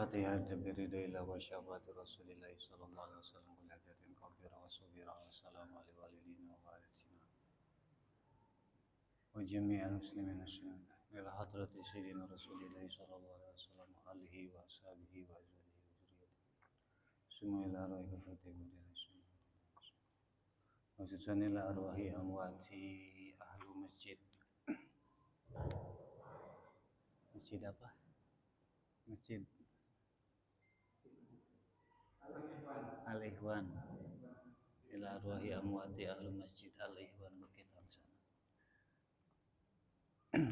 فاتحة بريد إلى وشابات رسول الله صلى الله عليه وسلم كل حاجة كبيرة وصغيرة والسلام على والدينا ووالدتنا وجميع المسلمين والمسلمات إلى حضرة سيدنا رسول الله صلى الله عليه وسلم وآله وأصحابه وأزواجه وذريته ثم إلى أرواح كافة khususan ila arwahi amwati ahlu masjid apa? Masjid Al-Ikhwan ila arwahi amwati ahlu masjid Al-Ikhwan berkitab sana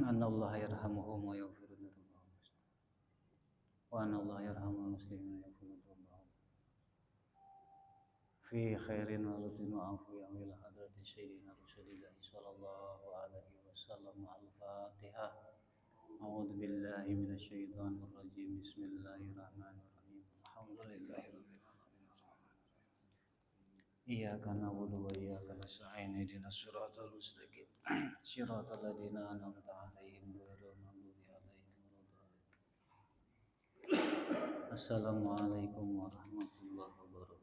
anna Allah yarhamuhum wa yaghfiru dzunubahum wa anna Allah yarhamul muslimin wa yaghfiru dzunubahum fi khairin wa lutin wa afu ya ila hadrati sayyidina Rasulillah sallallahu alaihi wasallam. Al-Fatihah. A'udzu billahi minasy syaithanir rajim. Bismillahirrahmanirrahim. Alhamdulillahirabbil alamin. Iyyaka na'budu wa iyyaka nasta'in. Ihdinas siratal mustaqim. Siratal ladzina an'amta 'alaihim ghairil maghdubi 'alaihim waladdallin. Assalamualaikum warahmatullahi wabarakatuh.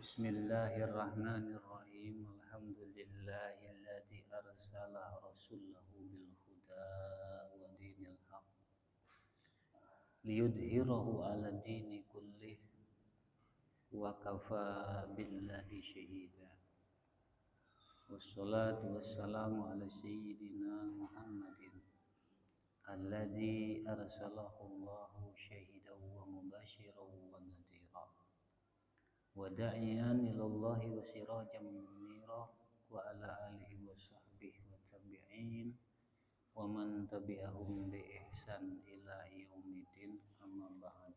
Bismillahirrahmanirrahim. Alhamdulillahilladzi arsala rasulahu bil huda wa dinil haq liyudhhirahu 'ala dini kullih wa kafa billahi syahida. Wassalatu wassalamu ala sayyidina Muhammadin alladzi arsalahu Allahu syahidan wa mubasyiran wa nadhira wa da'iyan ilallahi wa sirajan munira wa ala alihi wa sahbihi wa tabi'in wa man tabi'ahum bi ihsan ila yaumiddin, amma ba'd.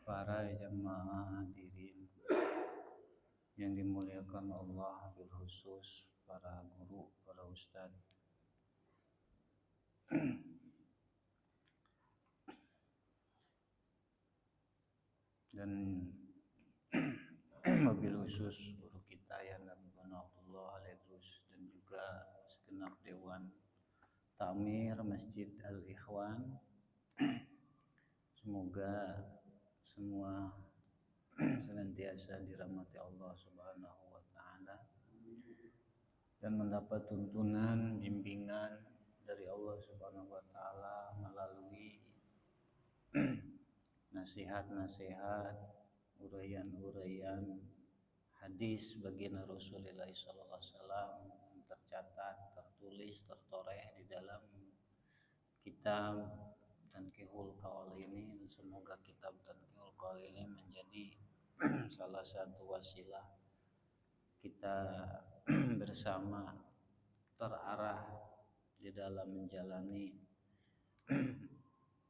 Para jamaah hadirin yang dimuliakan Allah, bil khusus para guru, para ustadz dan mobil khusus guru kita ya Nabi Abdullah Al-Idrus dan juga segenap dewan takmir Masjid Al-Ikhwan. Semoga semua senantiasa dirahmati Allah Subhanahu wa taala dan mendapat tuntunan bimbingan dari Allah Subhanahu wa taala melalui nasihat-nasihat, uraian-uraian hadis baginda Rasulullah sallallahu alaihi wasallam yang tercatat, tertulis, tertoreh di dalam kitab Tanqihul Qaul ini. Semoga kitab Tanqihul Qaul ini menjadi salah satu wasilah kita bersama terarah di dalam menjalani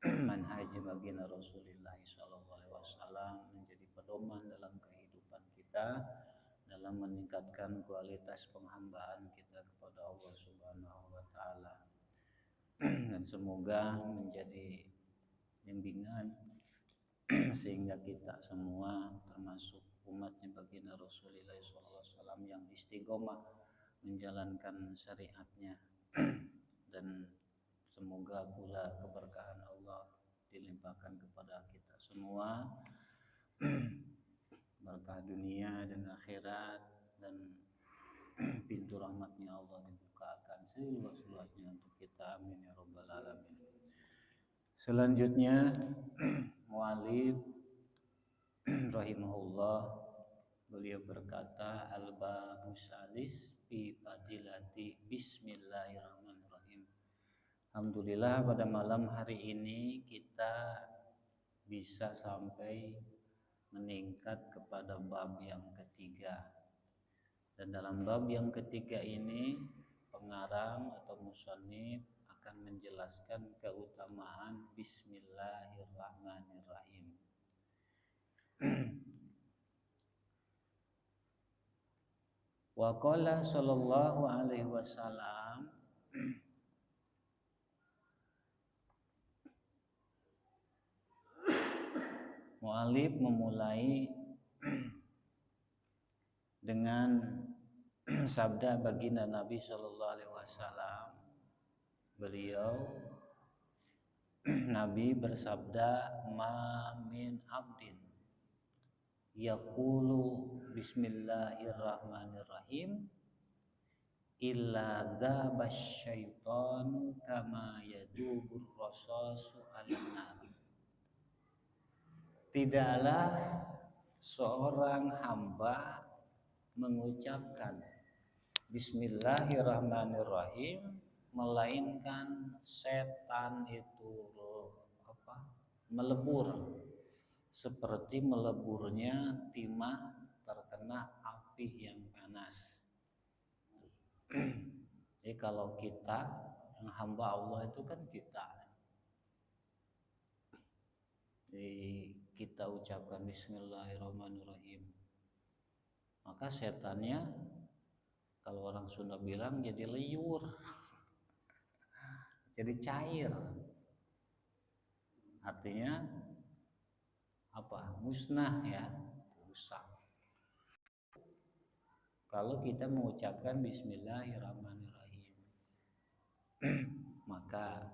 manhaj baginda Rasulullah sallallahu alaihi wasallam, menjadi pedoman dalam kehidupan kita dalam meningkatkan kualitas penghambaan kita kepada Allah Subhanahu wa taala. Dan semoga menjadi bimbingan sehingga kita semua termasuk umatnya baginda Rasulullah sallallahu alaihi wasallam yang istiqomah menjalankan syariatnya dan semoga pula keberkahan Allah dilimpahkan kepada kita semua, berkah dunia dan akhirat, dan pintu rahmatnya Allah dibukakan seluas-luasnya untuk kita, amin ya rabbal alamin. Selanjutnya mu'alif rahimahullah, beliau berkata, al-babu salis fi fadilati bismillahirrahmanirrahim. Alhamdulillah pada malam hari ini kita bisa sampai meningkat kepada bab yang ketiga. Dan dalam bab yang ketiga ini pengarang atau musannif akan menjelaskan keutamaan bismillahirrahmanirrahim. Wa qala sallallahu alaihi wasallam, mu'alif memulai dengan sabda baginda Nabi Shallallahu Alaihi Wasallam. Beliau Nabi bersabda, "Ma min abdin yaqulu bismillahirrahmanirrahim illa dzabas syaitanu kama yadubur rasasu 'alan nar." Tidaklah seorang hamba mengucapkan bismillahirrahmanirrahim melainkan setan itu melebur seperti meleburnya timah terkena api yang panas. Jadi kalau kita yang hamba Allah itu kan kita, jadi kita ucapkan bismillahirrahmanirrahim, maka setannya kalau orang Sunda bilang jadi liur, jadi cair. Artinya apa? Musnah ya, rusak. Kalau kita mengucapkan bismillahirrahmanirrahim, maka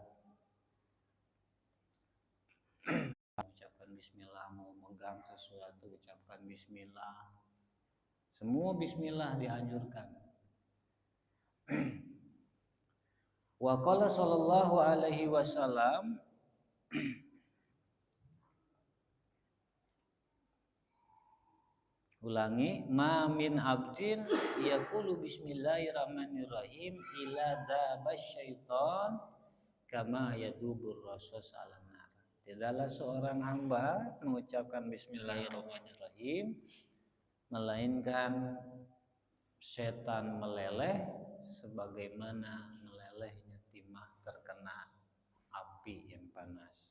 ucapkan bismillah, mau megang sesuatu ucapkan bismillah. Semua bismillah dianjurkan. Wa qala sallallahu alaihi wasallam, ulangi, ma min abdin yaqulu bismillahirrahmanirrahim ila dzabas syaitan kama yadubur rasus 'alan nar. Tidaklah seorang hamba mengucapkan bismillahirrahmanirrahim melainkan setan meleleh sebagaimana melelehnya timah terkena api yang panas.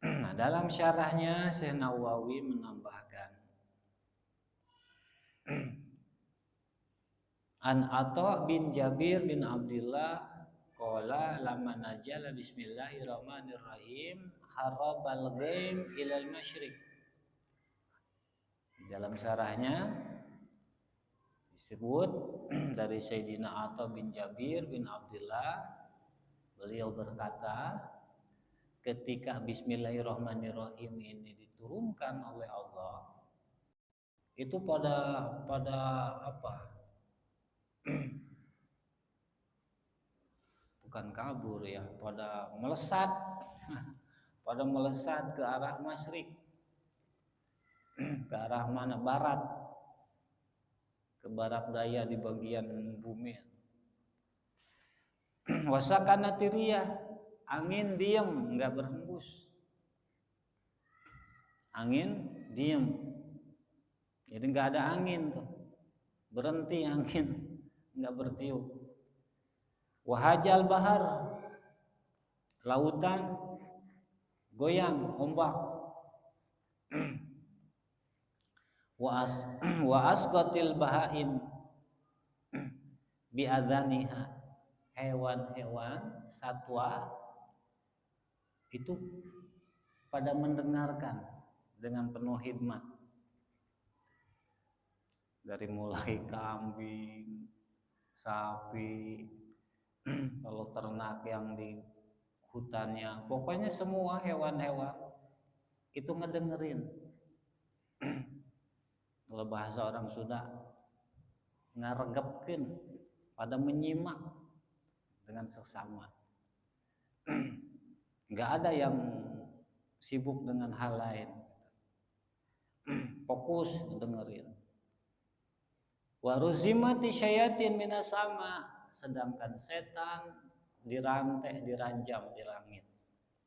Nah, dalam syarahnya Syekh Nawawi menambahkan, An Atha bin Jabir bin Abdullah qala lamma najala bismillahirrahmanirrahim harabal ghaim ilal masyriq. Dalam syarahnya disebut dari Sayyidina Atha bin Jabir bin Abdullah, beliau berkata, ketika bismillahirrahmanirrahim ini diturunkan oleh Allah, itu pada apa? Bukan kabur ya, pada melesat ke arah masyrik, ke arah mana? Barat, ke barat daya di bagian bumi. Wasakana tiriyah, angin diam, enggak berhembus. Angin diam, jadi enggak ada angin tuh, berhenti angin, enggak bertiup. Wahajal bahar, lautan goyang ombak. Wa asqatil bahaim bi adzaniha, hewan-hewan satwa itu pada mendengarkan dengan penuh hikmat, dari mulai kambing, sapi, kalau ternak yang di hutannya, pokoknya semua hewan-hewan itu ngedengerin. Kalau bahasa orang Sunda, ngaregepkeun, pada menyimak dengan seksama. Enggak ada yang sibuk dengan hal lain, fokus dengerin. Wa ruzimati syayatin minas sama, sedangkan setan dirantai, diranjam di langit.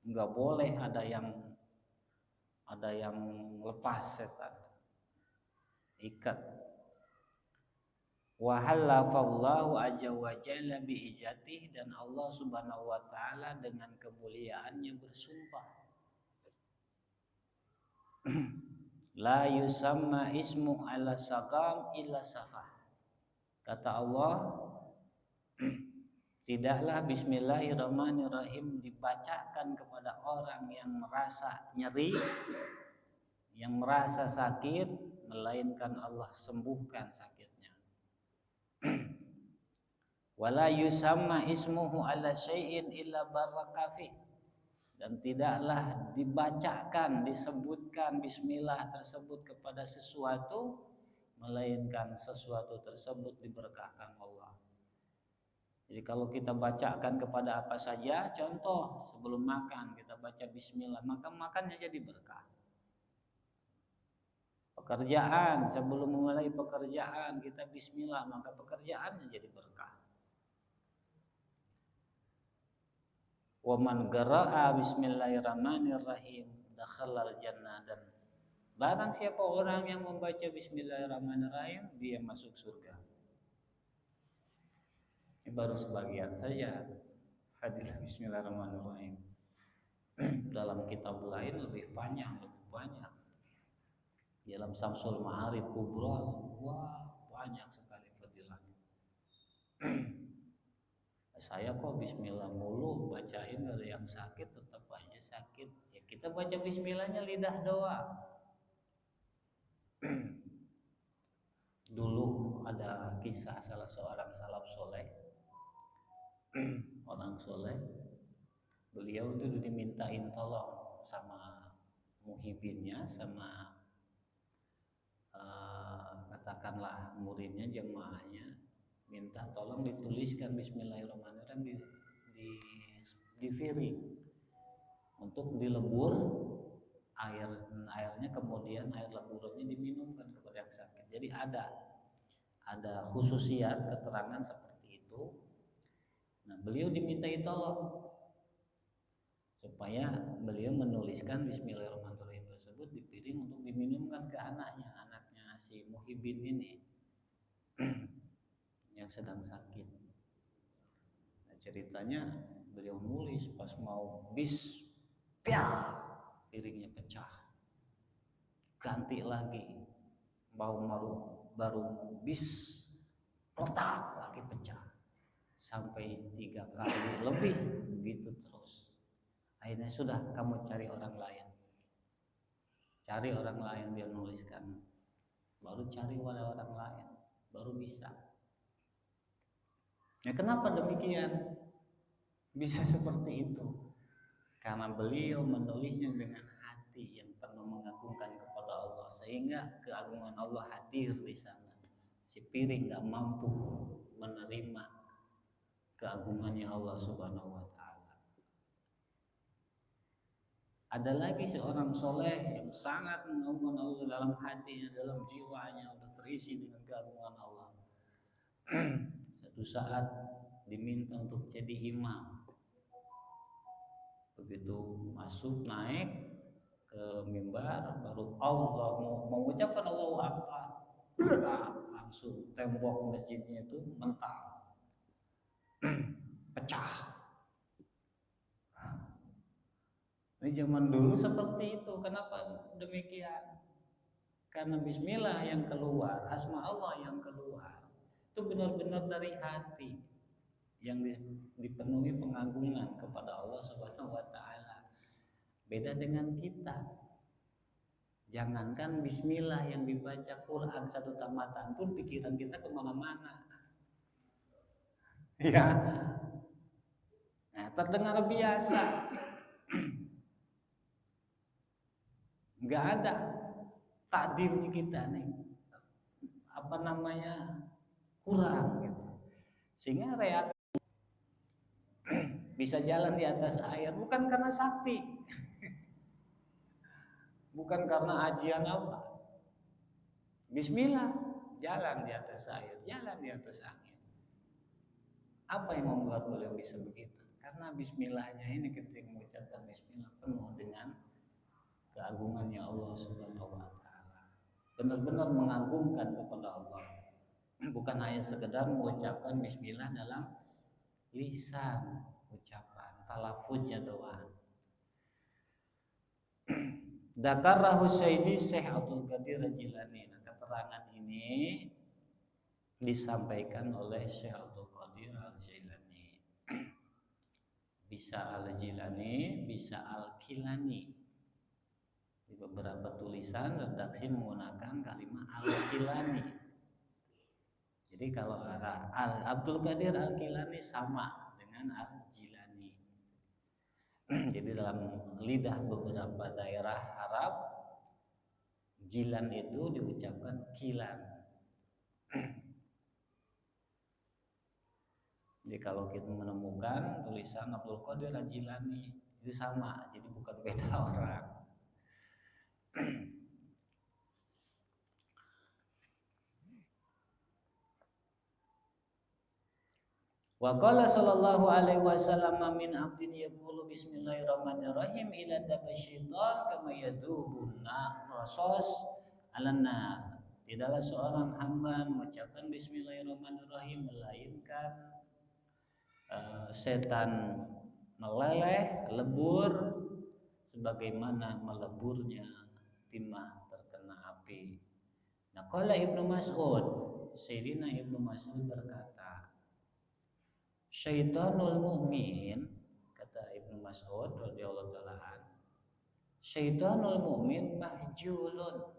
Enggak boleh ada yang lepas setan, ikat. Wa halafallahu azza wa jalla bi ijatih, dan Allah Subhanahu wa taala dengan kemuliaannya bersumpah, la yusamma ismu ala saqam illa safah. Kata Allah, tidaklah bismillahirrahmanirrahim dibacakan kepada orang yang merasa nyeri, yang merasa sakit, melainkan Allah sembuhkan sakitnya. Wala yusamma ismuhu ala syai'in illa baraka fi. Dan tidaklah dibacakan, disebutkan bismillah tersebut kepada sesuatu melainkan sesuatu tersebut diberkahkan Allah. Jadi kalau kita bacakan kepada apa saja, contoh sebelum makan kita baca bismillah, maka makannya jadi berkah. Pekerjaan, sebelum memulai pekerjaan kita bismillah, maka pekerjaannya jadi berkah. Wa man qara'a bismillahirrahmanirrahim dakhalal jannah, dan barang siapa orang yang membaca bismillahirrahmanirrahim dia masuk surga. Ini baru sebagian saja hadis bismillahirrahmanirrahim. Dalam kitab lain lebih panjang, lebih banyak. Dalam Samsul Ma'arif Kubra, wah banyak sekali fadilahnya. Saya kok bismillah mulu bacain, kalau yang sakit tetap aja sakit. Ya kita baca bismillahnya lidah doang. Dulu ada kisah salah seorang salaf soleh, orang soleh, beliau itu dimintain tolong sama muhibinnya, sama katakanlah muridnya, jemaahnya, minta tolong dituliskan bismillahirrahmanirrahim di piring untuk dilebur airnya, kemudian air leburannya diminumkan kepada yang sakit. Jadi ada khususiat keterangan seperti itu. Nah, beliau dimintai tolong supaya beliau menuliskan bismillahirrahmanirrahim tersebut di piring untuk diminumkan ke anaknya si Muhibin ini yang sedang sakit. Nah, ceritanya beliau nulis pas mau piringnya pecah, ganti lagi, baru letak lagi pecah, sampai 3 kali lebih begitu terus. Akhirnya sudah, kamu cari orang lain dia nuliskan. Baru cari orang lain, baru bisa. Ya, kenapa demikian? Bisa seperti itu karena beliau menulisnya dengan hati yang penuh mengagungkan kepada Allah, sehingga keagungan Allah hadir di sana. Si piring gak mampu menerima keagungannya Allah Subhanahu wa ta'ala. Ada lagi seorang soleh yang sangat mengagungkan Allah dalam hatinya, dalam jiwanya, udah terisi dengan keagungan Allah. Satu saat diminta untuk jadi imam. Begitu masuk naik ke mimbar, baru Allah mengucapkan Allahu Akbar, langsung tembok masjidnya itu mental, pecah. Ini zaman dulu seperti itu. Kenapa demikian? Karena bismillah yang keluar, asma Allah yang keluar, itu benar-benar dari hati yang dipenuhi pengagungan kepada Allah Subhanahu wa ta'ala. Beda dengan kita. Jangankan bismillah yang dibaca Quran satu tamatan pun pikiran kita kemana-mana. Ya. Nah, terdengar biasa. Nggak ada takdirnya kita nih, kurang gitu. Sehingga reaksi bisa jalan di atas air bukan karena sakti, bukan karena ajian apa. Bismillah, jalan di atas air, jalan di atas angin. Apa yang membuat beliau bisa begitu? Karena bismillahnya ini, ketika mengucapkan bismillah penuh dengan keagungannya Allah Subhanahu wa ta'ala, benar-benar mengagungkan kepada Allah, bukan hanya sekedar mengucapkan bismillah dalam lisan ucapan, talafuznya doang. Dzakarahu Syekh Abdul Qadir Al-Jilani. Nah, keterangan ini disampaikan oleh Syekh Abdul Qadir Al-Jilani. Bisa Al-Jilani, bisa Al-Kilani. Di beberapa tulisan redaksi menggunakan kalimat Al-Kilani. Jadi kalau Abdul Qadir Al-Kilani sama dengan Al-Jilani. Jadi dalam lidah beberapa daerah Arab, Jilan itu diucapkan Kilan. Jadi kalau kita menemukan tulisan Abdul Qadir Al-Jilani itu sama, jadi bukan beda orang. Wa qala sallallahu alaihi wasallam min abdin yaqulu bismillahirrahmanirrahim ila tabasyaitan kama yadubun rasos alanna. Tidaklah seorang hamba mengucapkan bismillahirrahmanirrahim melainkan setan meleleh, lebur sebagaimana meleburnya timah terkena api. Nah, qala Ibnu Mas'ud, Sayyidina Ibnu Mas'ud berkata, syaitanul mu'min, kata Ibnu Mas'ud radhiyallahu taala, syaitanul mu'min mahjulun.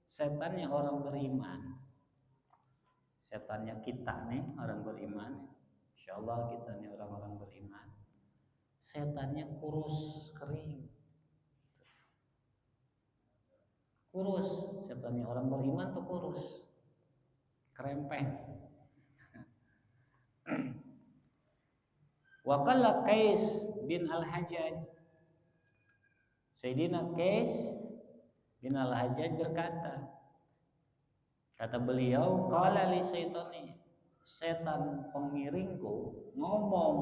Setannya orang beriman. Setannya kita nih orang beriman. Insyaallah kita nih orang-orang beriman. Setannya kurus, kering. Kurus, setannya orang beriman tuh kurus. Kerempeng. Wa qala Qais bin Al-Hajjaj, Sayyidina Qais bin Al-Hajjaj berkata, kata beliau, qala li syaitani, setan pengiringku ngomong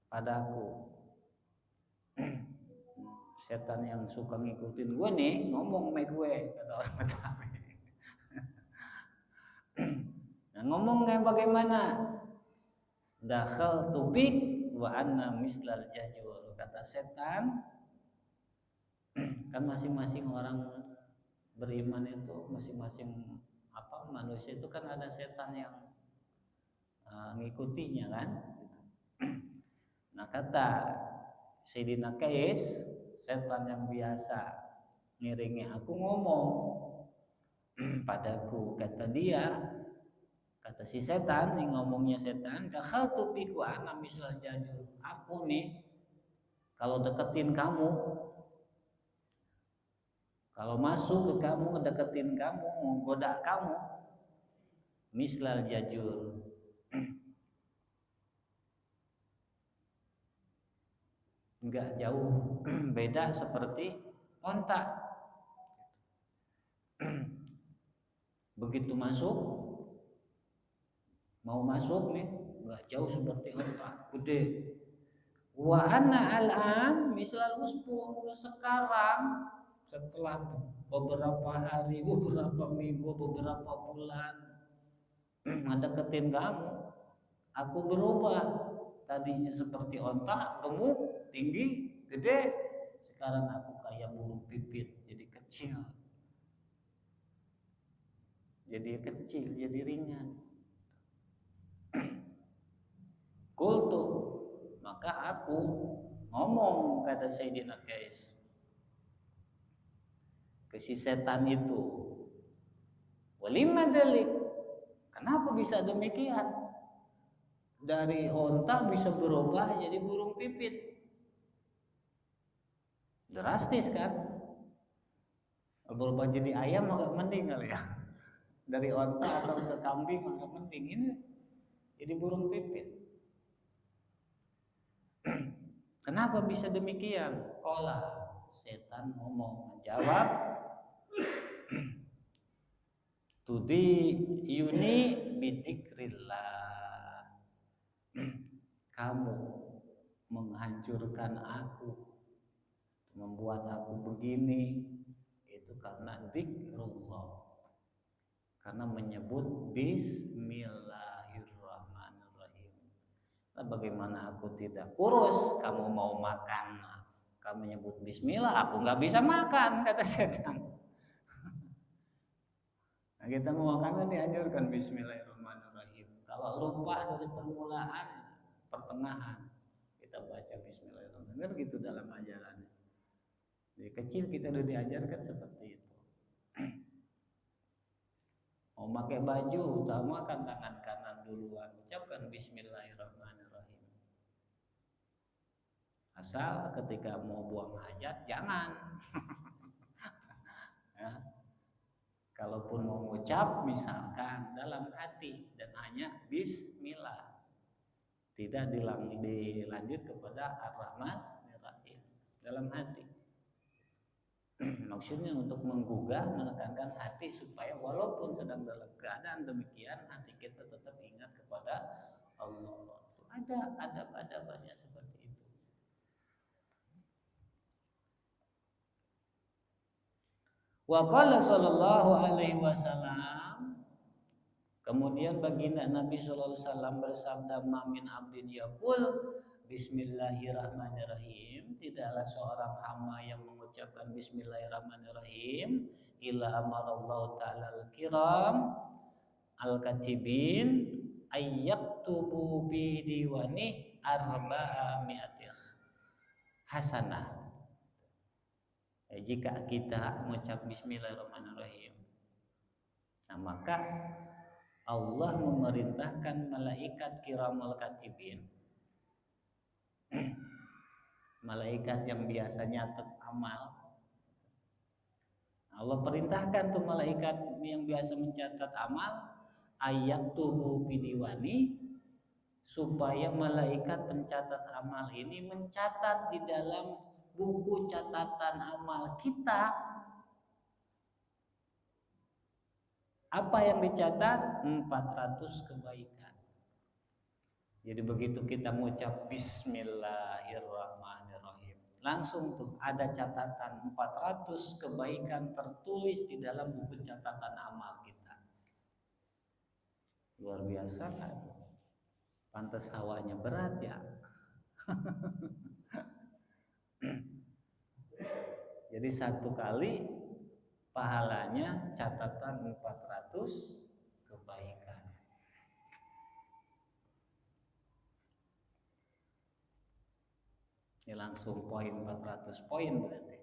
padaku. Setan yang suka ngikutin gue nih ngomong sama gue, kata orang Betawi. Nah, ngomongnya bagaimana? Dakhal tubik wa anna mislal jajur, kata setan. Kan masing-masing orang beriman itu, masing-masing manusia itu kan ada setan yang ngikutinya kan. Nah, kata Sayyidina Qais, setan yang biasa ngiringi aku ngomong padaku, kata dia, kata si setan, nih ngomongnya setan, dakhal tubiku ana misal jajur, aku nih kalau deketin kamu, kalau masuk ke kamu, ngedeketin kamu, menggoda kamu, mislal jajur, enggak jauh beda seperti onta. Begitu mau masuk nih, enggak jauh seperti onta, gede. Wa anna al-an mislal usbu, sekarang setelah beberapa hari, beberapa minggu, beberapa bulan ngedeketin kamu, aku berubah. Tadinya seperti onta, gemuk, tinggi, gede. Sekarang aku kayak burung pipit, jadi kecil. Jadi ringan. Qultu, maka aku ngomong, kata Sayyidina Qais ke si setan itu, walima dalik, kenapa bisa demikian? Dari onta bisa berubah jadi burung pipit, drastis kan? Berubah jadi ayam agak mending kali ya. Dari onta atau ke kambing agak mending, ini jadi burung pipit. Kenapa bisa demikian? Qala, setan ngomong, menjawab, tudi yuni bidikrillah, kamu menghancurkan aku, membuat aku begini, itu karena zikrullah, karena menyebut bismillahirrahmanirrahim. Nah, bagaimana aku tidak kurus, kamu mau makan, kamu menyebut bismillah, aku nggak bisa makan, kata setan. Nah, kita mau makan kan dianjurkan bismillahirrahmanirrahim. Kalau lupa dari permulaan, pertengahan, kita baca bismillahirrahmanirrahim. Kan gitu dalam ajaran. Dari kecil kita udah diajarkan seperti itu. Mau Mau pakai baju, utamakan tangan kanan duluan. Ucapkan bismillahirrahmanirrahim. Asal ketika mau buang hajat jangan. Ya. Kalaupun mau mengucap misalkan dalam hati dan hanya bismillah. Tidak dilanjut kepada ar-Rahmanir-Rahim dalam hati. Maksudnya untuk menggugah, menekankan hati supaya walaupun sedang dalam keadaan demikian, hati kita tetap ingat kepada Allah. Ada adab-adabannya seperti itu. Wa qala sallallahu alaihi wasallam, kemudian baginda Nabi sallallahu alaihi wasallam bersabda, "Mamin abdin yaqul bismillahirrahmanirrahim, tidaklah seorang hamba yang mengucapkan bismillahirrahmanirrahim illa amarallahu ta'ala al-kiram al-katibin ayyaktubu bi diwani arba'a mi'atir hasanah." Jika kita mengucap bismillahirrahmanirrahim, nah maka Allah memerintahkan malaikat kiramul katibin, malaikat yang biasa nyatet amal. Allah perintahkan tuh malaikat yang biasa mencatat amal, ayyaktubu bi diwani, supaya malaikat pencatat amal ini mencatat di dalam buku catatan amal kita. Apa yang dicatat? 400 kebaikan. Jadi begitu kita mengucap bismillahirrahmanirrahim, langsung tuh ada catatan 400 kebaikan tertulis di dalam buku catatan amal kita. Luar biasa kan? Pantas hawanya berat ya. Jadi satu kali pahalanya catatan 400 kebaikan. Ini langsung poin 400 poin berarti.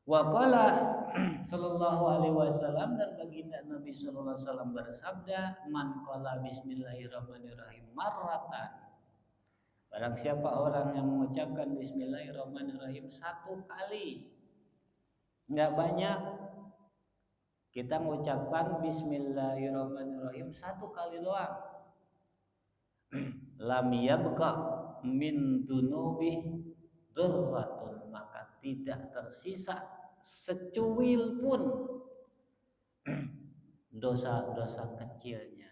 Wa qala sallallahu alaihi wasallam, dan baginda Nabi sallallahu alaihi wasallam bersabda, "Man qala bismillahirrahmanirrahim marratan." Barang siapa orang yang mengucapkan bismillahirrahmanirrahim satu kali, enggak banyak. Kita mengucapkan bismillahirrahmanirrahim satu kali doang. Lam yabqa min dunubi dzurratun, maka tidak tersisa secuil pun dosa-dosa kecilnya.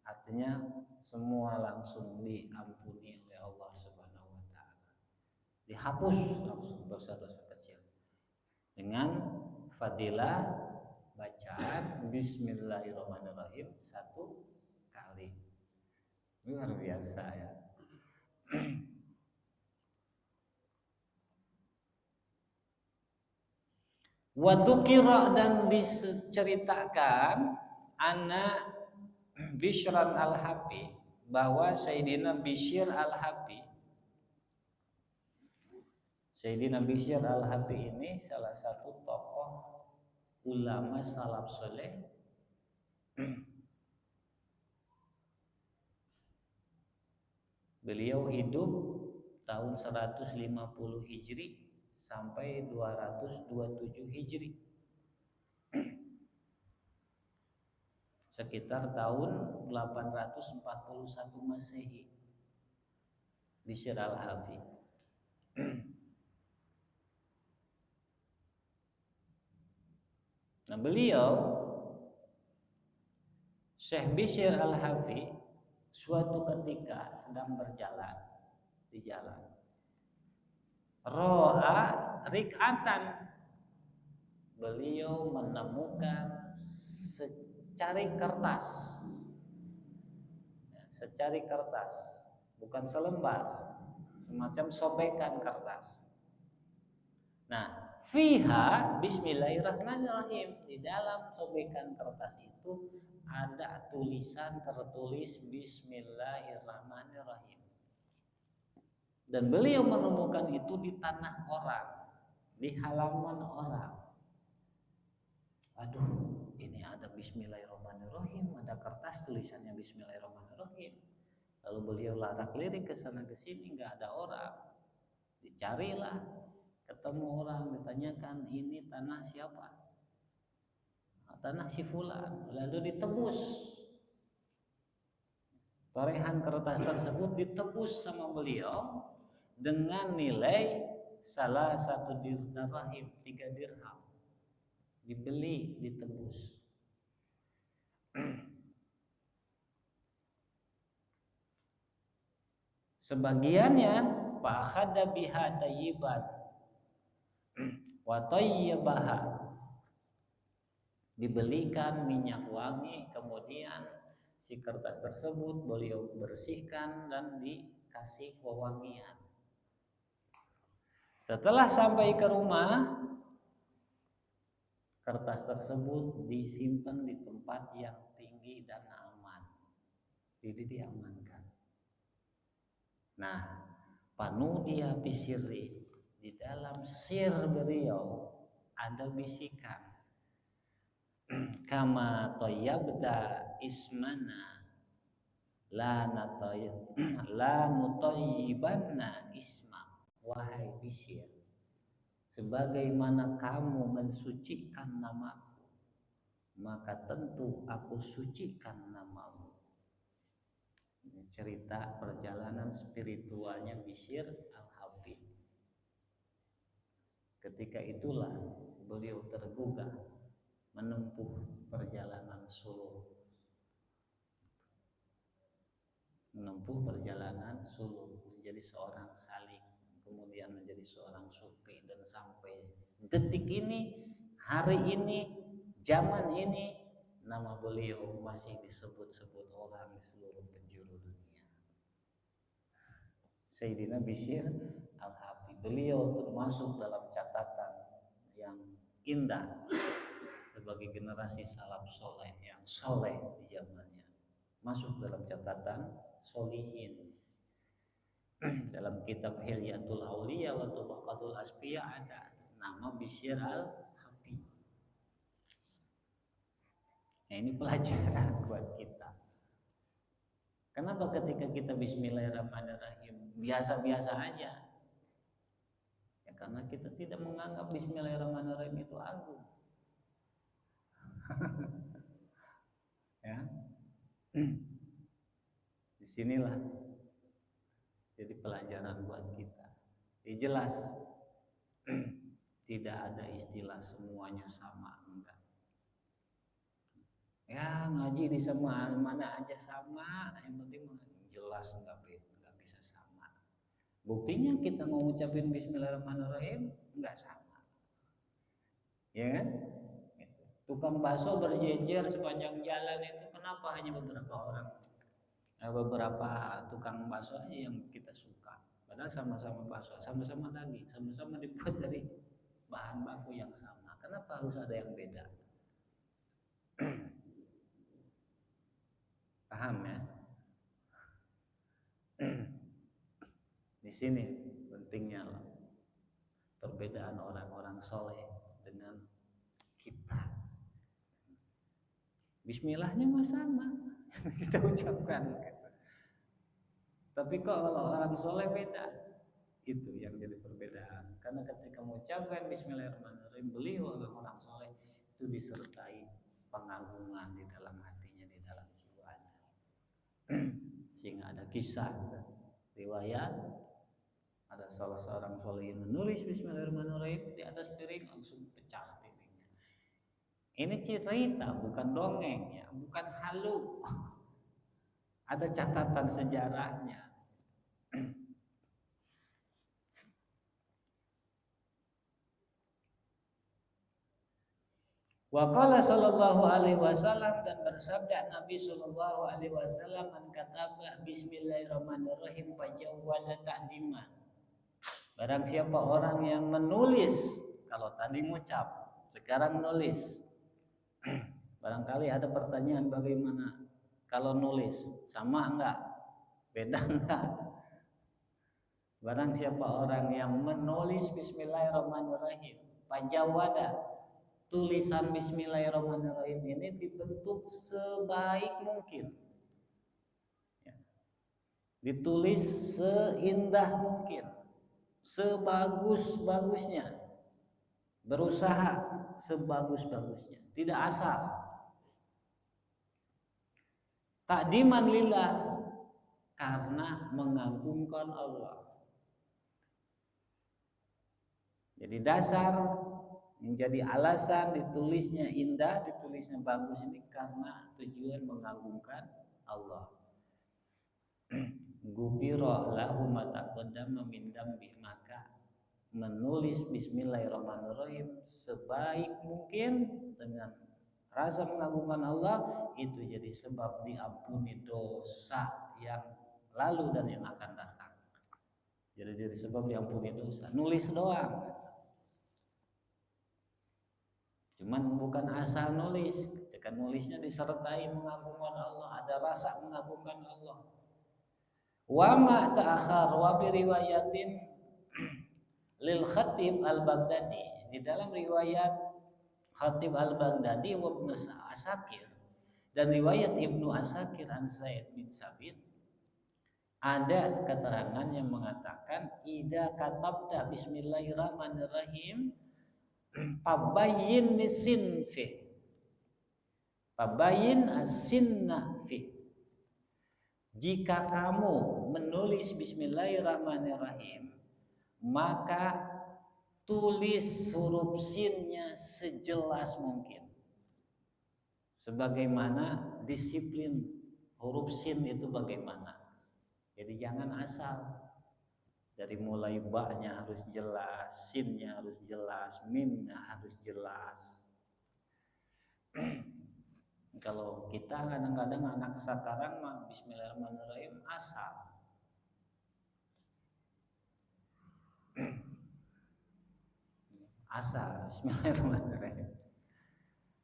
Artinya semua langsung diampuni oleh Allah Subhanahu wa taala. Dihapus langsung dosa-dosa kecil dengan fadilah bacaan bismillahirrahmanirrahim satu kali. Luar biasa ya. Wa dzukira, dan diceritakan anak Bishran al-Hafi, bahwa Sayyidina Bishr al-Hafi, Sayyidina Bishr al-Hafi ini salah satu tokoh ulama salaf soleh beliau hidup tahun 150 Hijri sampai 227 Hijri, sekitar tahun 841 Masehi. Bishr al-Hafi. Nah, beliau Syekh Bishr al-Hafi suatu ketika sedang berjalan di jalan, ro'a rik'atan, beliau menemukan secari kertas, bukan selembar, semacam sobekan kertas. Nah, fiha bismillahirrahmanirrahim, di dalam sobekan kertas itu ada tulisan tertulis bismillahirrahmanirrahim. Dan beliau menemukan itu di tanah orang, di halaman orang. Aduh, ini ada Bismillahirrahmanirrahim, ada kertas tulisannya Bismillahirrahmanirrahim. Lalu beliau lari keliling ke sana ke sini, nggak ada orang. Dicarilah, ketemu orang, ditanyakan ini tanah siapa? Tanah si fulan. Lalu ditebus. Torehan kertas tersebut ditebus sama beliau dengan nilai salah satu dirham, 3 dirham. Dibeli, ditebus. Sebagiannya fa'akhadha biha tayyiban wa tayyibaha, dibelikan minyak wangi, kemudian si kertas tersebut beliau bersihkan dan dikasih wewangian. Setelah sampai ke rumah, kertas tersebut disimpan di tempat yang tinggi dan aman, jadi diamankan. Nah, panudia bisirri, di dalam sir beliau ada bisikan, kama toyabda ismana la nutoyibanna isma, wahai bisir, sebagaimana kamu mensucikan namaku, maka tentu aku sucikan namamu. Ini cerita perjalanan spiritualnya Bishr al-Habib. Ketika itulah beliau tergugah menempuh perjalanan suluk, menjadi seorang salik, kemudian menjadi seorang sufi, dan sampai detik ini, hari ini, zaman ini, nama beliau masih disebut-sebut orang di seluruh penjuru dunia. Sayyidina Bishr al-Habib, beliau termasuk dalam catatan yang indah sebagai generasi salaf soleh yang soleh di zamannya, masuk dalam catatan solihin. Dalam kitab Hilyatul Auliya wa Tabaqatul Asfiya ada nama Bishr al-Habib. Nah, ini pelajaran buat kita. Kenapa ketika kita Bismillahirrahmanirrahim biasa-biasa aja? Ya karena kita tidak menganggap Bismillahirrahmanirrahim itu agung. Ya. Disinilah jadi pelajaran buat kita. Jelas tidak ada istilah semuanya sama, enggak. Ya ngaji di mana aja sama, yang penting jelas enggak bisa sama. Buktinya kita mau ucapin Bismillahirrahmanirrahim enggak sama, ya kan? Tukang bakso berjejer sepanjang jalan itu kenapa hanya beberapa orang, beberapa tukang bakso aja yang kita suka? Padahal sama-sama bakso, sama-sama daging, sama-sama dibuat dari bahan baku yang sama. Kenapa harus ada yang beda? Paham ya? Di sini pentingnya perbedaan orang-orang soleh dengan kita. Bismillahnya mah sama kita ucapkan, tapi kok kalau orang soleh beda, itu yang jadi perbedaan. Karena ketika mengucapkan Bismillahirrahmanirrahim, beliau orang soleh itu disertai pengagungan di dalam hatinya, di dalam jiwanya. Sehingga ada kisah riwayat, ada salah seorang solehin menulis Bismillahirrahmanirrahim di atas piring, langsung pecah piringnya. Ini cerita, bukan dongeng ya, bukan halu. Ada catatan sejarahnya. Wa qala sallallahu alaihi wasallam, dan bersabda Nabi sallallahu alaihi wasallam, man kataba bismillahirrahmanirrahim fajawwada ta'ziman. Barang siapa orang yang menulis, kalau tadi ngucap, sekarang nulis. Barangkali ada pertanyaan, bagaimana kalau nulis? Sama enggak? Beda enggak? Barang siapa orang yang menulis bismillahirrahmanirrahim, pajawada, tulisan bismillahirrahmanirrahim ini dibentuk sebaik mungkin, ya. Ditulis seindah mungkin, sebagus-bagusnya, berusaha sebagus-bagusnya, tidak asal. Takdiman lillah, karena mengagungkan Allah. Jadi dasar menjadi alasan ditulisnya indah, ditulisnya bagus ini karena tujuan mengagungkan Allah. Gufira lahu ma taqaddama min dambi, maka menulis bismillahirrahmanirrahim sebaik mungkin dengan rasa mengagungkan Allah itu jadi sebab diampuni dosa yang lalu dan yang akan datang. Jadi sebab diampuni dosa. Nulis doang. Cuman bukan asal nulis. Ketika nulisnya disertai mengagungkan Allah, ada rasa mengagungkan Allah. Wa ma ta'akhar wa bi riwayatin lil Khatib al-Baghdadi, di dalam riwayat Khatib al-Baghdadi wa Ibnu Asakir dan riwayat Ibnu Asakir an Zaid bin Sabit, ada keterangan yang mengatakan idza katabta bismillahirrahmanirrahim pabayyin nisinfi, pabayyin as-sinna fi. Jika kamu menulis bismillahirrahmanirrahim, maka tulis huruf sinnya sejelas mungkin. Sebagaimana disiplin huruf sin itu bagaimana. Jadi jangan asal. Dari mulai ba-nya harus jelas, sinnya harus jelas, mimnya harus jelas. Kalau kita kadang-kadang anak sekarang mah bismillahirrahmanirrahim asal. Asal bismillahirrahmanirrahim.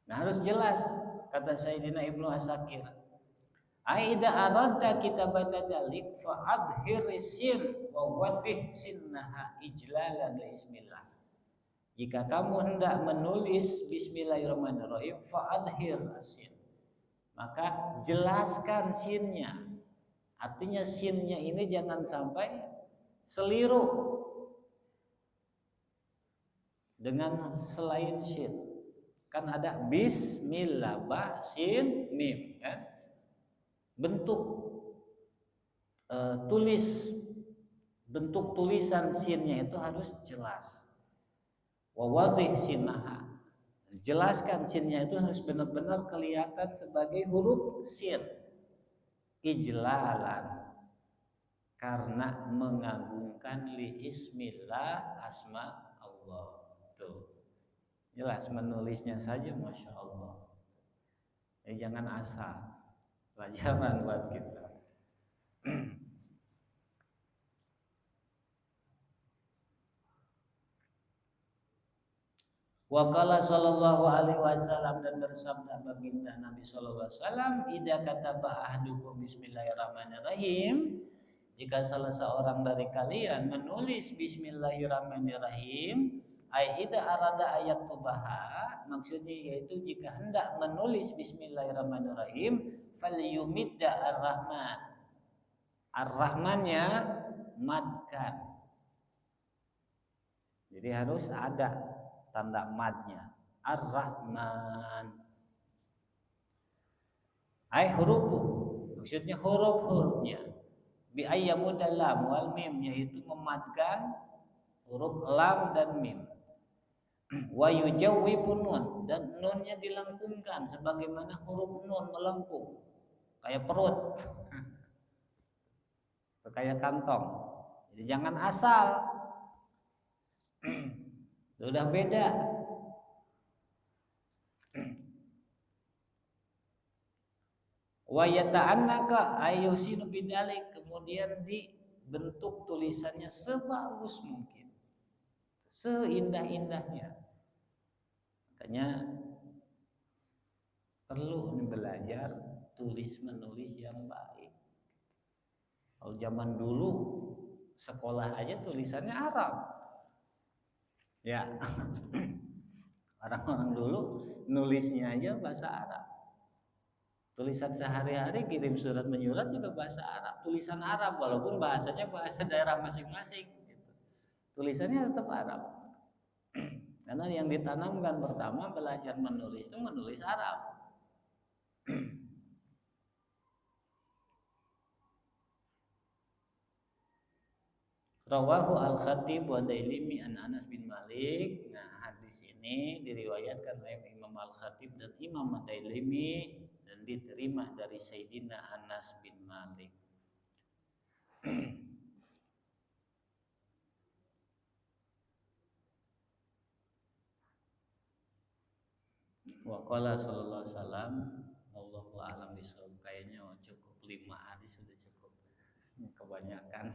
Nah harus jelas, kata Sayyidina Ibnu Asakir. Aida aradta kitabata dalik fa'adhir sin wa wadih sinnaha ijlalan li ismillah. Jika kamu hendak menulis bismillahirrahmanirrahim fa'adhir sin, maka jelaskan sinnya. Artinya sinnya ini jangan sampai seliru dengan selain sin. Kan ada bismillah, ba, sin, mim, kan? Bentuk bentuk tulisan sinnya itu harus jelas. Wa wadih sinnaha, jelaskan sinnya itu harus benar-benar kelihatan sebagai huruf sin. Ijlalan, karena mengagungkan li ismillah, asma Allah. Tuh. Jelas menulisnya saja Masya Allah. Jangan asal. Pelajaran buat kita. Wa qala sallallahu alaihi wasallam, dan bersabda baginda Nabi sallallahu alaihi wasallam, idza kataba ahadukum bismillahirrahmanirrahim, jika salah seorang dari kalian menulis bismillahirrahmanirrahim, ai idza arada ayat tubaha, maksudnya yaitu jika hendak menulis bismillahirrahmanirrahim, falyumidda ar-rahman, ar-rahmannya madkan, jadi harus ada tanda madnya, ar-rahman, ai hurufu, maksudnya huruf-hurufnya, bi ayyamudal lam wal mim, yaitu memadkan huruf lam dan mim. Wa yujawwibun nun, dan nunnya dilengkungkan sebagaimana huruf nun melengkung kayak perut atau kayak kantong. Jadi jangan asal. Sudah beda. Wa yata'annaka ayyusinu bidzalik, kemudian dibentuk tulisannya sebagus mungkin, seindah-indahnya. Makanya perlu belajar tulis menulis yang baik. Kalau zaman dulu sekolah aja tulisannya Arab. Ya. Orang-orang dulu nulisnya aja bahasa Arab. Tulisan sehari-hari kirim surat menyurat juga bahasa Arab, tulisan Arab walaupun bahasanya bahasa daerah masing-masing gitu. Tulisannya tetap Arab. Karena yang ditanamkan pertama belajar menulis itu menulis Arab. Rawahu al-Khatib wa Dailimi an Anas bin Malik. Nah, hadis ini diriwayatkan oleh Imam al-Khatib dan Imam Dailimi dan diterima dari Sayyidina Anas bin Malik. Wa qala sallallahu alaihi wasallam, Allahu a'lam bishawab. Kayaknya cukup 5 hadis sudah cukup. Kebanyakan.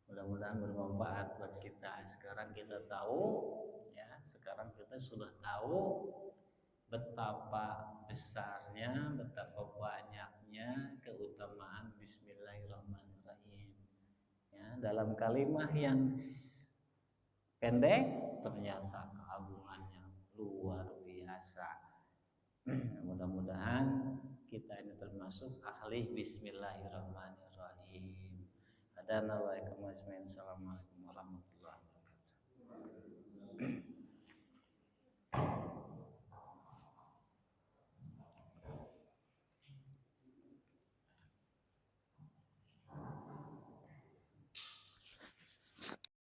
Mudah-mudahan bermanfaat buat kita. Sekarang kita tahu ya, sekarang kita sudah tahu betapa besarnya, betapa banyaknya keutamaan Bismillahirrahmanirrahim. Ya, dalam kalimat yang pendek ternyata keagungannya luar biasa. Mudah-mudahan kita ini termasuk ahli Bismillahirrahmanirrahim. Assalamualaikum warahmatullahi wabarakatuh.